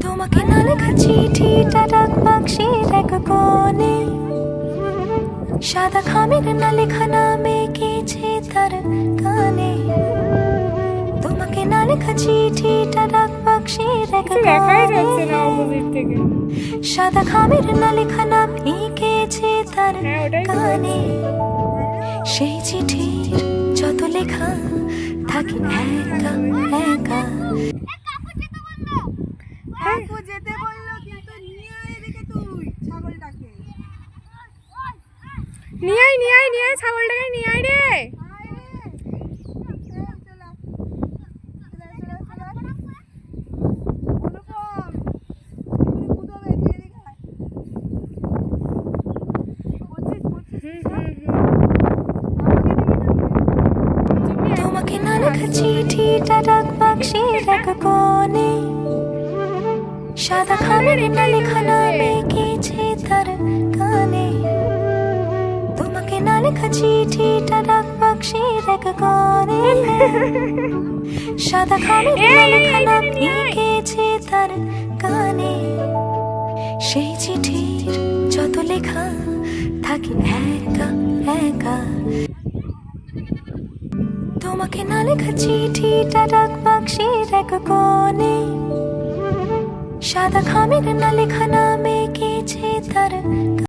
তোমাকে না লেখা চিঠিটা ডাক বাক্সের এক কোণে, সাদা খামের না লেখা নাম এঁকেছে তার কানে। তোমাকে না লেখা চিঠিটা ডাক বাক্সের এক কোণে, সাদা খামের না লেখা নাম এঁকেছে তার কানে। সেই চিঠির যত লেখা থাকে একা একা। যেতে বললো কিন্তু নিয়ে আয় এদিকে তুই ছাগলটাকে। নিয়ে আয় ছাগলটাকে নিয়ে আয় রে। তোমাকে না লেখা চিঠিটা ডাক বাক্সের এক কোণে, সাদা খামের না লেখা নাম এঁকেছে তার কানে। তোমাকে না লেখা চিঠিটা ডাক বাক্সের এক কোণে, সাদা খামের না লেখা নাম এঁকেছে তার কানে। সেই চিঠির যত লেখা থাকে একা একা। তোমাকে না লেখা চিঠিটা ডাক বাক্সের এক কোণে, সাদা খামের না লেখা নাম এঁকেছে তার